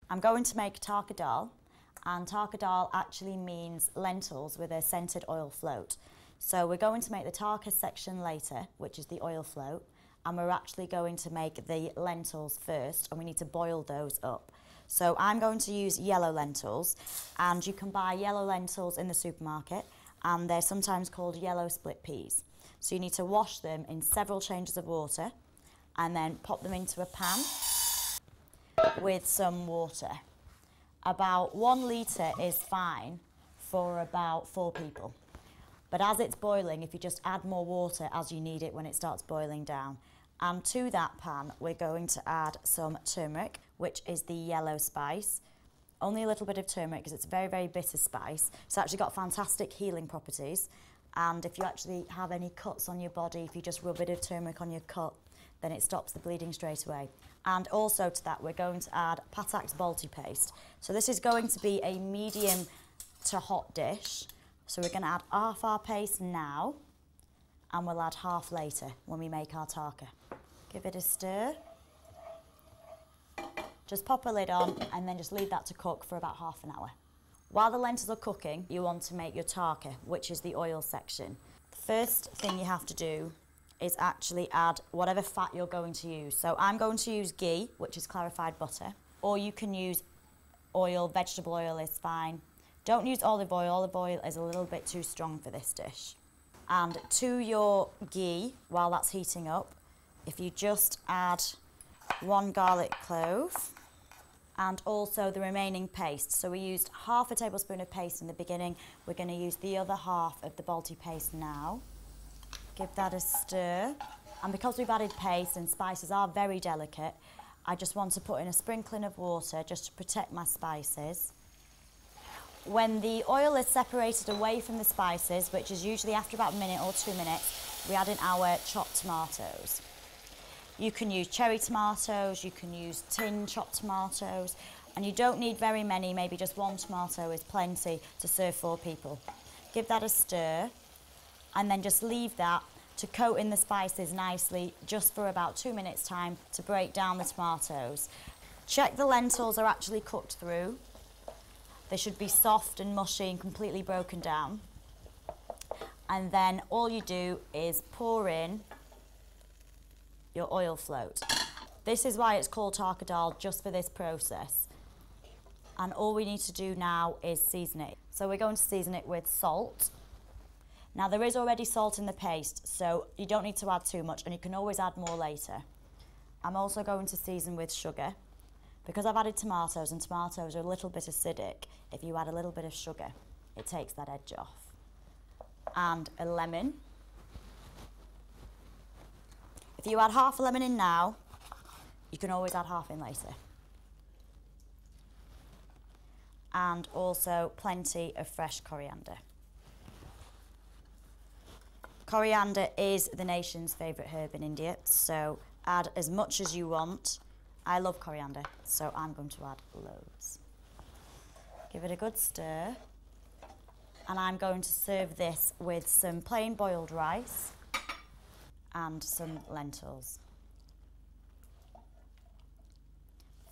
I'm going to make Tadka Dhal, and Tadka Dhal actually means lentils with a scented oil float. So we're going to make the Tadka section later, which is the oil float, and we're actually going to make the lentils first, and we need to boil those up. So I'm going to use yellow lentils, and you can buy yellow lentils in the supermarket, and they're sometimes called yellow split peas. So you need to wash them in several changes of water, and then pop them into a pan with some water. About 1 litre is fine for about 4 people. But as it's boiling, if you just add more water as you need it when it starts boiling down. And to that pan, we're going to add some turmeric, which is the yellow spice. Only a little bit of turmeric because it's a very, very bitter spice. It's actually got fantastic healing properties. And if you actually have any cuts on your body, if you just rub a bit of turmeric on your cut, then it stops the bleeding straight away. And also to that, we're going to add Patak's balti paste. So this is going to be a medium to hot dish. So we're going to add half our paste now, and we'll add half later when we make our Tadka. Give it a stir. Just pop a lid on and then just leave that to cook for about half an hour. While the lentils are cooking, you want to make your Tadka, which is the oil section. The first thing you have to do is actually add whatever fat you're going to use. So I'm going to use ghee, which is clarified butter, or you can use oil, vegetable oil is fine. Don't use olive oil is a little bit too strong for this dish. And to your ghee, while that's heating up, if you just add 1 garlic clove, and also the remaining paste. So we used half a tablespoon of paste in the beginning. We're going to use the other half of the balti paste now. Give that a stir. And because we've added paste and spices are very delicate, I just want to put in a sprinkling of water just to protect my spices. When the oil is separated away from the spices, which is usually after about a minute or 2 minutes, we add in our chopped tomatoes. You can use cherry tomatoes, you can use tin chopped tomatoes, and you don't need very many, maybe just 1 tomato is plenty to serve 4 people. Give that a stir, and then just leave that to coat in the spices nicely just for about 2 minutes time to break down the tomatoes. Check the lentils are actually cooked through. They should be soft and mushy and completely broken down. And then all you do is pour in your oil float. This is why it's called Tadka Dhal, just for this process. And all we need to do now is season it. So we're going to season it with salt. Now there is already salt in the paste, so you don't need to add too much, and you can always add more later. I'm also going to season with sugar. Because I've added tomatoes, and tomatoes are a little bit acidic, if you add a little bit of sugar, it takes that edge off. And a lemon. If you add half a lemon in now, you can always add half in later. And also plenty of fresh coriander. Coriander is the nation's favourite herb in India, so add as much as you want. I love coriander, so I'm going to add loads. Give it a good stir. And I'm going to serve this with some plain boiled rice and some lentils.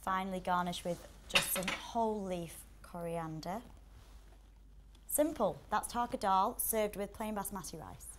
Finally garnish with just some whole leaf coriander. Simple, that's Tadka Dhal served with plain basmati rice.